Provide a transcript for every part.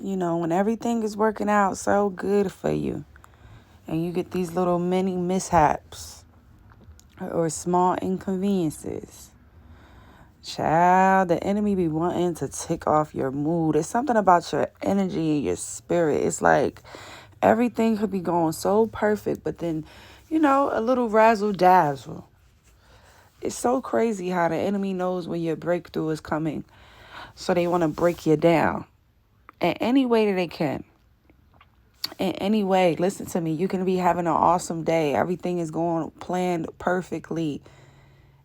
when everything is working out so good for you and you get these little mini mishaps or small inconveniences. Child, the enemy be wanting to tick off your mood. It's something about your energy and your spirit. It's like everything could be going so perfect, but then, a little razzle dazzle. It's so crazy how the enemy knows when your breakthrough is coming. So they want to break you down in any way that they can. In any way, listen to me. You can be having an awesome day. Everything is going planned perfectly.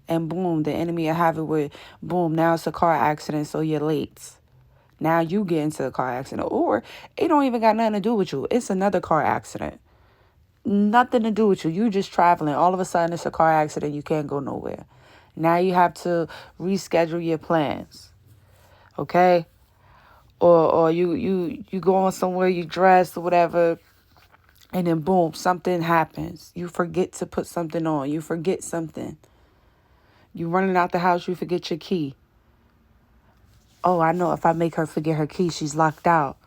And boom, the enemy will have it with, boom, now it's a car accident, so you're late. Now you get into a car accident. Or it don't even got nothing to do with you. It's another car accident. Nothing to do with you. You just traveling. All of a sudden, it's a car accident. You can't go nowhere. Now you have to reschedule your plans. Okay? Or you going somewhere, you dress or whatever, and then boom, something happens. You forget to put something on. You forget something. You running out the house, you forget your key. Oh, I know if I make her forget her key, she's locked out.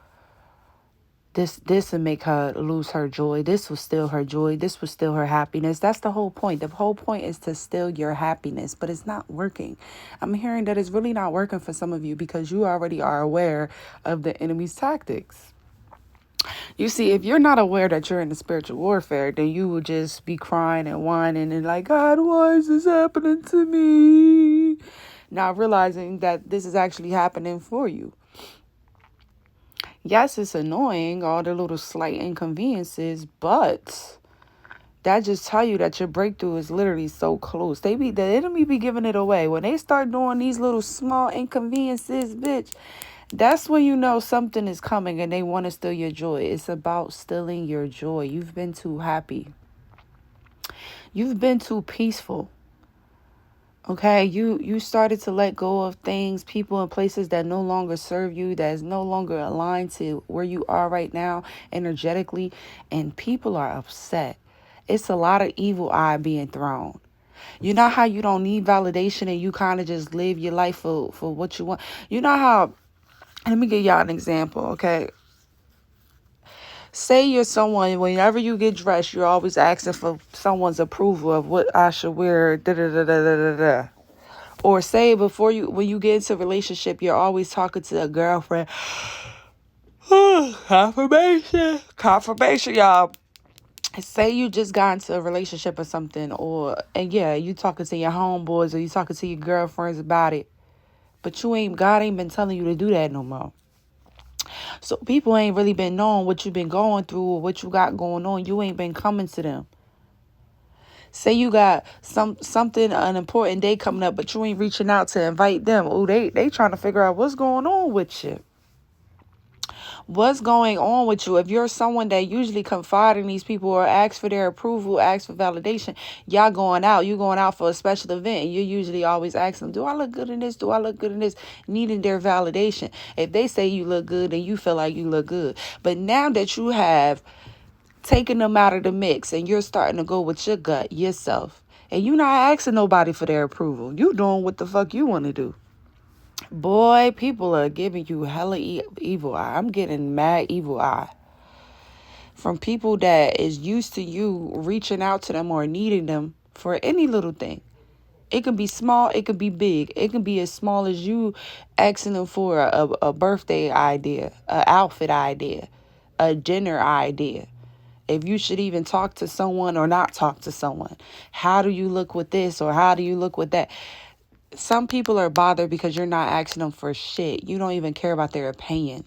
This will make her lose her joy. This will steal her joy. This will steal her happiness. That's the whole point. The whole point is to steal your happiness, but it's not working. I'm hearing that it's really not working for some of you because you already are aware of the enemy's tactics. You see, if you're not aware that you're in the spiritual warfare, then you will just be crying and whining and like, God, why is this happening to me? Not realizing that this is actually happening for you. Yes, it's annoying, all the little slight inconveniences, but that just tell you that your breakthrough is literally so close. The enemy be giving it away. When they start doing these little small inconveniences, bitch, that's when you know something is coming and they want to steal your joy. It's about stealing your joy. You've been too happy. You've been too peaceful. Okay, you started to let go of things, people and places that no longer serve you, that is no longer aligned to where you are right now energetically, and people are upset. It's a lot of evil eye being thrown. You know how you don't need validation and you kind of just live your life for what you want? You know how, let me give y'all an example, okay? Say you're someone, whenever you get dressed, you're always asking for someone's approval of what I should wear, da da da da da da da. Or say when you get into a relationship, you're always talking to a girlfriend. Confirmation, y'all. Say you just got into a relationship or something, and you talking to your homeboys or you talking to your girlfriends about it. But God ain't been telling you to do that no more. So people ain't really been knowing what you've been going through or what you got going on. You ain't been coming to them. Say you got an important day coming up, but you ain't reaching out to invite them. Oh, they trying to figure out what's going on with you. What's going on with you? If you're someone that usually confide in these people or ask for their approval, ask for validation, you going out for a special event, and you usually always ask them, do I look good in this? Do I look good in this? Needing their validation. If they say you look good, then you feel like you look good. But now that you have taking them out of the mix and you're starting to go with your gut, yourself, and you're not asking nobody for their approval, you doing what the fuck you want to do. Boy, people are giving you hella evil eye. I'm getting mad evil eye from people that is used to you reaching out to them or needing them for any little thing. It can be small, it can be big. It can be as small as you asking them for a birthday idea, an outfit idea, a dinner idea. If you should even talk to someone or not talk to someone. How do you look with this or how do you look with that? Some people are bothered because you're not asking them for shit. You don't even care about their opinion.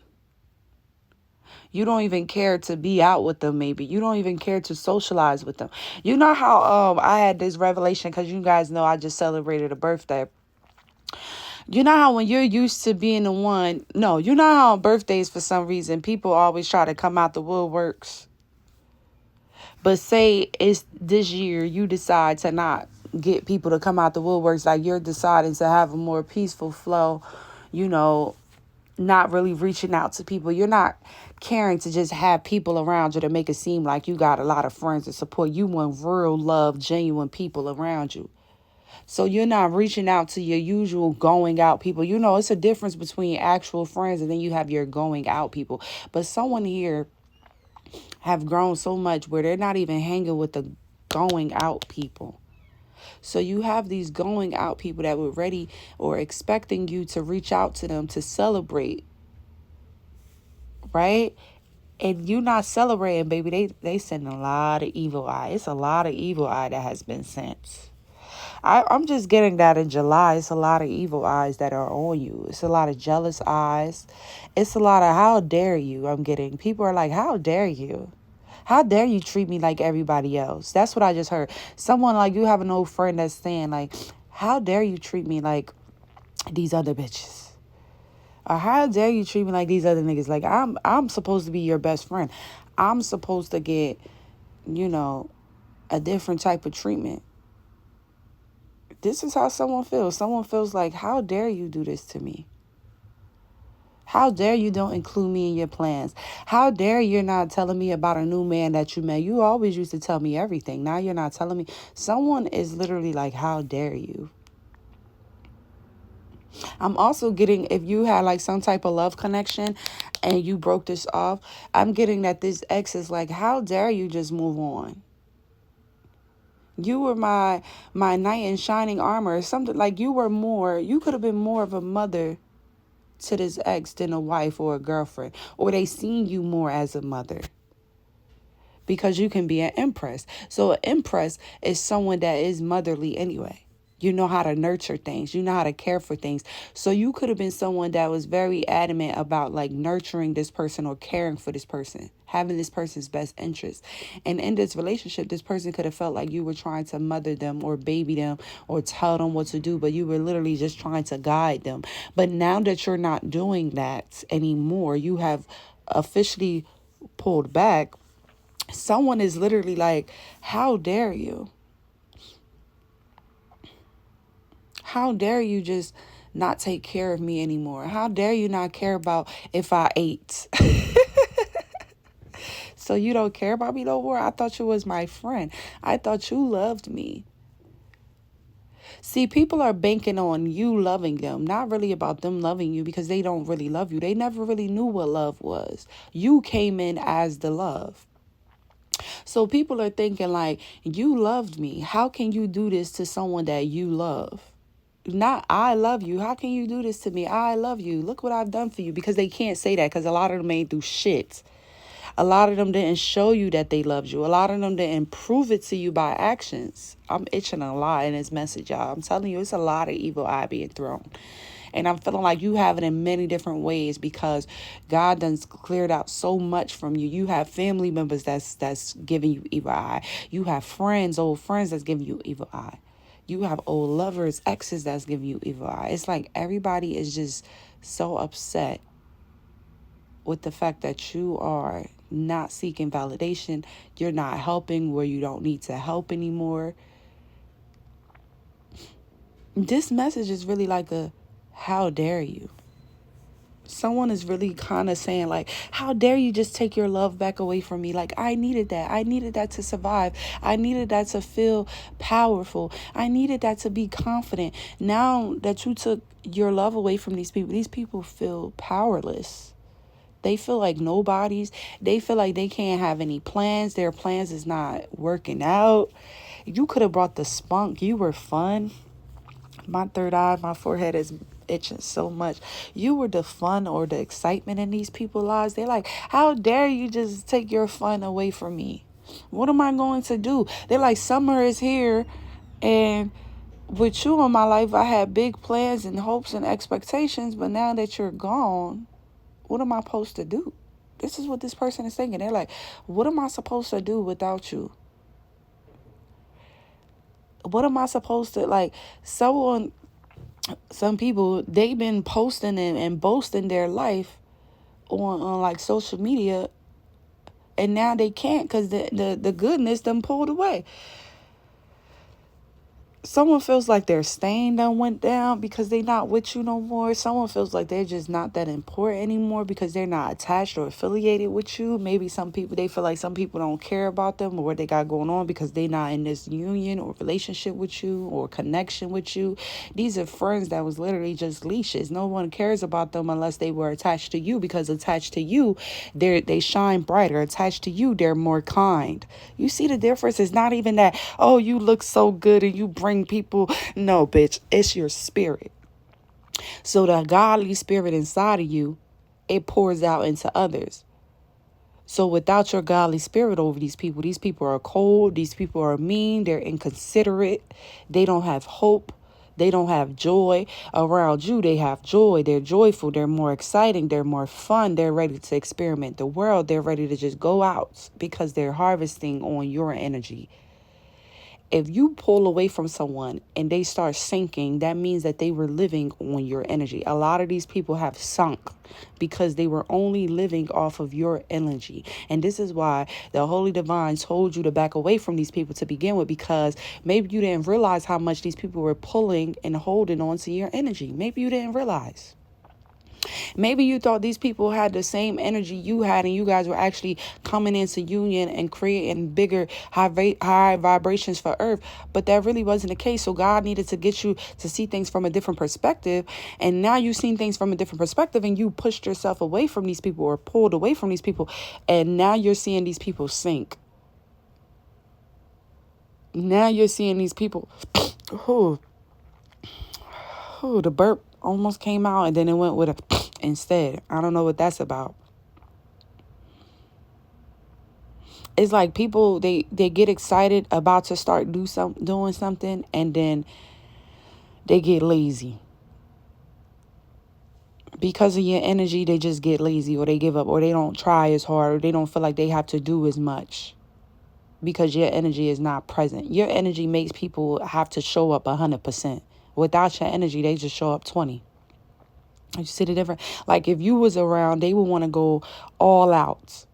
You don't even care to be out with them, maybe. You don't even care to socialize with them. You know how I had this revelation because you guys know I just celebrated a birthday. You know how when you're used to being the one, no, you know how on birthdays for some reason people always try to come out the woodworks. But say it's this year you decide to not get people to come out the woodworks, like you're deciding to have a more peaceful flow, not really reaching out to people. You're not caring to just have people around you to make it seem like you got a lot of friends to support. You want real love, genuine people around you. So you're not reaching out to your usual going out people. You know, it's a difference between actual friends and then you have your going out people. But someone here have grown so much where they're not even hanging with the going out people. So you have these going out people that were ready or expecting you to reach out to them to celebrate, right? And you not celebrating, baby. They send a lot of evil eye. It's a lot of evil eye that has been sent. I'm just getting that in July. It's a lot of evil eyes that are on you. It's a lot of jealous eyes. It's a lot of how dare you. I'm getting people are like, how dare you? How dare you treat me like everybody else? That's what I just heard. Someone like you have an old friend that's saying like, how dare you treat me like these other bitches? Or how dare you treat me like these other niggas? Like I'm supposed to be your best friend. I'm supposed to get, you know, a different type of treatment. This is how someone feels. Someone feels like, how dare you do this to me? How dare you don't include me in your plans? How dare you're not telling me about a new man that you met? You always used to tell me everything. Now you're not telling me. Someone is literally like, how dare you? I'm also getting, if you had like some type of love connection and you broke this off, I'm getting that this ex is like, how dare you just move on? You were my knight in shining armor. Something like you could have been more of a mother to this ex than a wife or a girlfriend. Or they seen you more as a mother. Because you can be an empress. So an empress is someone that is motherly anyway. You know how to nurture things. You know how to care for things. So you could have been someone that was very adamant about like nurturing this person or caring for this person, having this person's best interest. And in this relationship, this person could have felt like you were trying to mother them or baby them or tell them what to do, but you were literally just trying to guide them. But now that you're not doing that anymore, you have officially pulled back. Someone is literally like, how dare you? How dare you just not take care of me anymore? How dare you not care about if I ate? So you don't care about me no more? I thought you was my friend. I thought you loved me. See, people are banking on you loving them, not really about them loving you because they don't really love you. They never really knew what love was. You came in as the love. So people are thinking like, you loved me. How can you do this to someone that you love? Not I love you. How can you do this to me? I love you. Look what I've done for you. Because they can't say that because a lot of them ain't do shit. A lot of them didn't show you that they loved you. A lot of them didn't prove it to you by actions. I'm itching a lot in this message, y'all. I'm telling you, it's a lot of evil eye being thrown. And I'm feeling like you have it in many different ways because God done cleared out so much from you. You have family members that's giving you evil eye. You have friends, old friends that's giving you evil eye. You have old lovers, exes that's giving you evil eye. It's like everybody is just so upset with the fact that you are not seeking validation. You're not helping where you don't need to help anymore. This message is really like a how dare you? Someone is really kind of saying like, how dare you just take your love back away from me? Like, I needed that. I needed that to survive. I needed that to feel powerful. I needed that to be confident. Now that you took your love away from these people feel powerless. They feel like nobodies. They feel like they can't have any plans. Their plans is not working out. You could have brought the spunk. You were fun. My third eye, my forehead is itching so much. You were the fun or the excitement in these people's lives. They're like, how dare you just take your fun away from me? What am I going to do? They're like, summer is here. And with you in my life, I had big plans and hopes and expectations. But now that you're gone, what am I supposed to do? This is what this person is thinking. They're like, what am I supposed to do without you? What am I supposed to, like, some people, they've been posting and boasting their life on like social media, and now they can't because the goodness them pulled away. Someone feels like their stain done went down because they not with you no more. Someone feels like they're just not that important anymore because they're not attached or affiliated with you. Maybe some people, they feel like some people don't care about them or what they got going on because they not in this union or relationship with you or connection with you. These are friends that was literally just leashes. No one cares about them unless they were attached to you, because attached to you, they shine brighter. Attached to you, they're more kind. You see the difference? It's not even that, oh, you look so good and you bring people. No, bitch, it's your spirit. So the godly spirit inside of you, it pours out into others. So without your godly spirit over these people are cold, these people are mean, they're inconsiderate, they don't have hope, they don't have joy. Around you, they have joy, they're joyful, they're more exciting, they're more fun, they're ready to experiment the world, they're ready to just go out because they're harvesting on your energy. If you pull away from someone and they start sinking, that means that they were living on your energy. A lot of these people have sunk because they were only living off of your energy. And this is why the Holy Divine told you to back away from these people to begin with, because maybe you didn't realize how much these people were pulling and holding on to your energy. Maybe you didn't realize. Maybe you thought these people had the same energy you had and you guys were actually coming into union and creating bigger high vibrations for Earth, but that really wasn't the case. So God needed to get you to see things from a different perspective, and now you've seen things from a different perspective and you pushed yourself away from these people or pulled away from these people, and now you're seeing these people sink. Now you're seeing these people who the burp almost came out and then it went with a instead. I don't know what that's about. It's like people, they get excited about to start doing something, and then they get lazy. Because of your energy, they just get lazy, or they give up, or they don't try as hard, or they don't feel like they have to do as much because your energy is not present. Your energy makes people have to show up 100%. Without your energy, they just show up 20. You see the difference? Like if you was around, they would want to go all out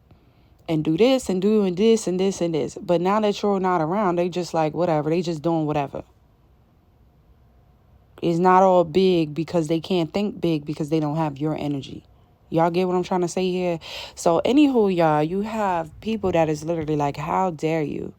and do this and doing this and this and this. But now that you're not around, they just like whatever. They just doing whatever. It's not all big because they can't think big because they don't have your energy. Y'all get what I'm trying to say here? So anywho, y'all, you have people that is literally like, how dare you?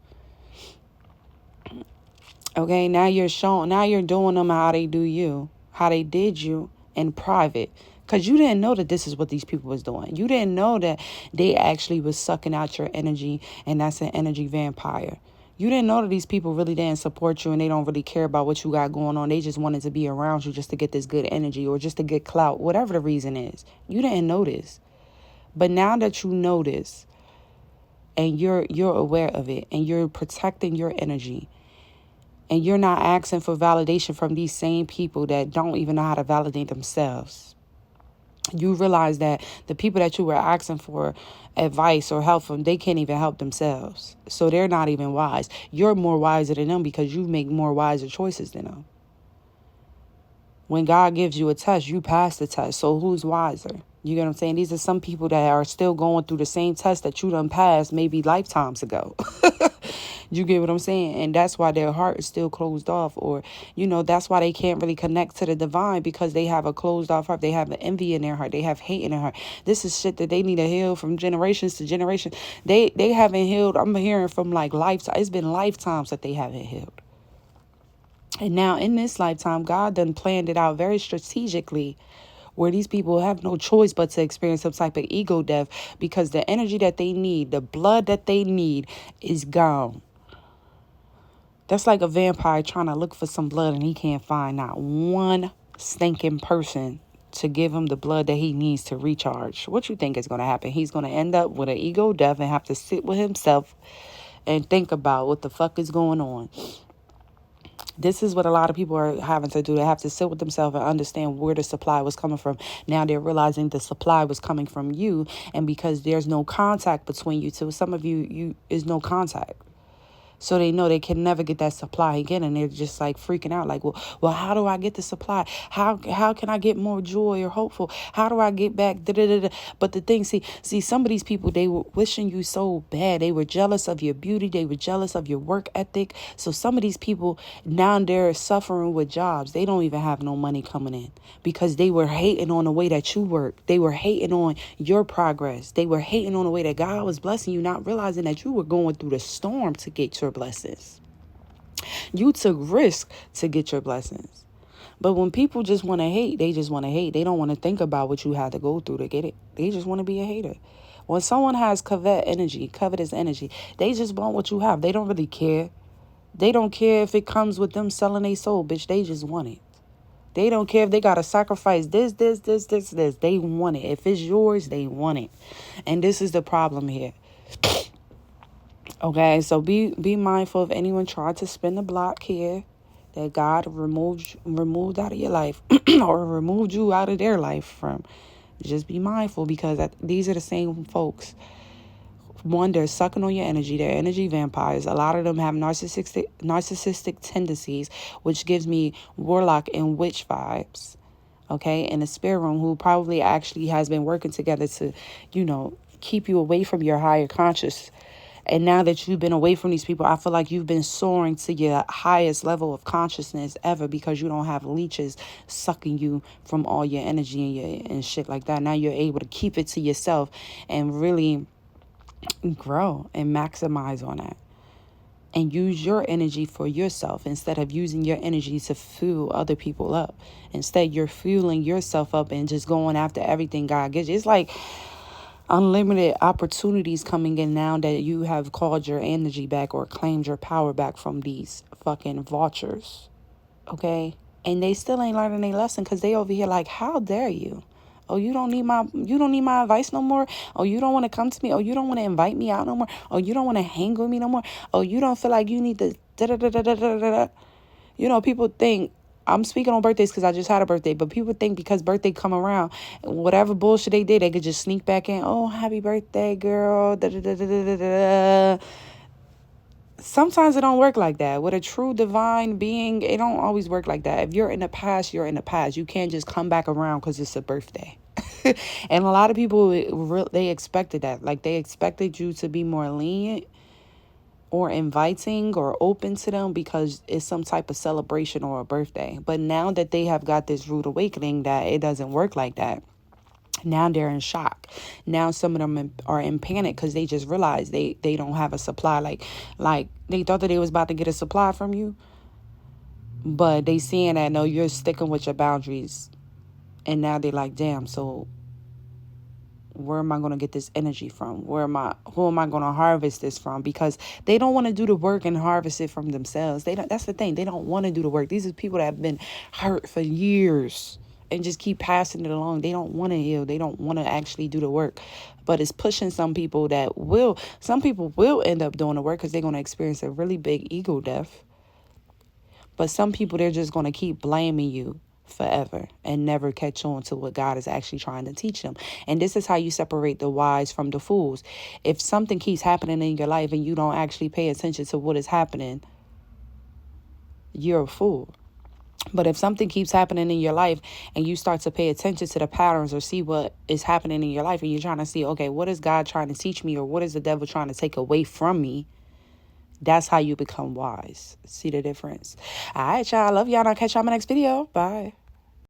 Okay, now you're doing them how they do you, how they did you in private. Because you didn't know that this is what these people was doing. You didn't know that they actually was sucking out your energy, and that's an energy vampire. You didn't know that these people really didn't support you and they don't really care about what you got going on. They just wanted to be around you just to get this good energy or just to get clout, whatever the reason is. You didn't know this. But now that you know this and you're aware of it and you're protecting your energy, and you're not asking for validation from these same people that don't even know how to validate themselves, you realize that the people that you were asking for advice or help from, they can't even help themselves. So they're not even wise. You're more wiser than them because you make more wiser choices than them. When God gives you a test, you pass the test. So who's wiser? You get what I'm saying? These are some people that are still going through the same test that you done passed maybe lifetimes ago. You get what I'm saying? And that's why their heart is still closed off. Or, that's why they can't really connect to the divine, because they have a closed off heart. They have an envy in their heart. They have hate in their heart. This is shit that they need to heal from generations to generation. They haven't healed. I'm hearing from like lifetime. It's been lifetimes that they haven't healed. And now in this lifetime, God done planned it out very strategically, where these people have no choice but to experience some type of ego death, because the energy that they need, the blood that they need, is gone. That's like a vampire trying to look for some blood and he can't find not one stinking person to give him the blood that he needs to recharge. What you think is going to happen? He's going to end up with an ego death and have to sit with himself and think about what the fuck is going on. This is what a lot of people are having to do. They have to sit with themselves and understand where the supply was coming from. Now they're realizing the supply was coming from you, and because there's no contact between you two, some of you is no contact. So they know they can never get that supply again, and they're just like freaking out, like, well, how do I get the supply? How can I get more joy or hopeful? How do I get back? Da, da, da, da. But the thing, see, some of these people, they were wishing you so bad. They were jealous of your beauty. They were jealous of your work ethic. So some of these people now they're suffering with jobs. They don't even have no money coming in because they were hating on the way that you work. They were hating on your progress. They were hating on the way that God was blessing you, not realizing that you were going through the storm to get your blessings. You took risk to get your blessings. But when people just want to hate, they just want to hate. They don't want to think about what you had to go through to get it. They just want to be a hater. When someone has covetous energy, they just want what you have. They don't really care. They don't care if it comes with them selling their soul, bitch. They just want it. They don't care if they got to sacrifice this. They want it. If it's yours, they want it. And this is the problem here. Okay, so be mindful if anyone tried to spin the block here that God removed out of your life or removed you out of their life from. Just be mindful because these are the same folks. One, they're sucking on your energy. They're energy vampires. A lot of them have narcissistic tendencies, which gives me warlock and witch vibes. Okay, in the spirit room, who probably actually has been working together to, keep you away from your higher conscious. And now that you've been away from these people, I feel like you've been soaring to your highest level of consciousness ever because you don't have leeches sucking you from all your energy and shit like that. Now you're able to keep it to yourself and really grow and maximize on that. And use your energy for yourself instead of using your energy to fuel other people up. Instead, you're fueling yourself up and just going after everything God gives you. It's like unlimited opportunities coming in now that you have called your energy back or claimed your power back from these fucking vultures. Okay? And they still ain't learning their lesson because they over here like, how dare you? Oh, you don't need my advice no more. Oh, you don't want to come to me. Oh, you don't want to invite me out no more. Oh, you don't want to hang with me no more. Oh, you don't feel like you need to da da da da da da da. People think I'm speaking on birthdays because I just had a birthday, but people think because birthday come around, whatever bullshit they did, they could just sneak back in. Oh, happy birthday, girl. Da da da da da da. Sometimes it don't work like that. With a true divine being, it don't always work like that. If you're in the past, you're in the past. You can't just come back around because it's a birthday. And a lot of people, they expected that. Like, they expected you to be more lenient or inviting or open to them because it's some type of celebration or a birthday. But now that they have got this rude awakening that it doesn't work like that, now they're in shock. Now some of them are in panic because they just realized they don't have a supply. Like they thought that they was about to get a supply from you, but they seeing that no, you're sticking with your boundaries, and now they're like, damn. So where am I going to get this energy from? Who am I going to harvest this from? Because they don't want to do the work and harvest it from themselves. That's the thing. They don't want to do the work. These are people that have been hurt for years and just keep passing it along. They don't want to heal. They don't want to actually do the work. But it's pushing some people some people will end up doing the work because they're going to experience a really big ego death. But some people, they're just going to keep blaming you forever and never catch on to what God is actually trying to teach them. And this is how you separate the wise from the fools. If something keeps happening in your life and you don't actually pay attention to what is happening, you're a fool. But if something keeps happening in your life and you start to pay attention to the patterns or see what is happening in your life and you're trying to see, okay, what is God trying to teach me or what is the devil trying to take away from me? That's how you become wise. See the difference? All right, y'all. I love y'all. And I'll catch y'all in my next video. Bye.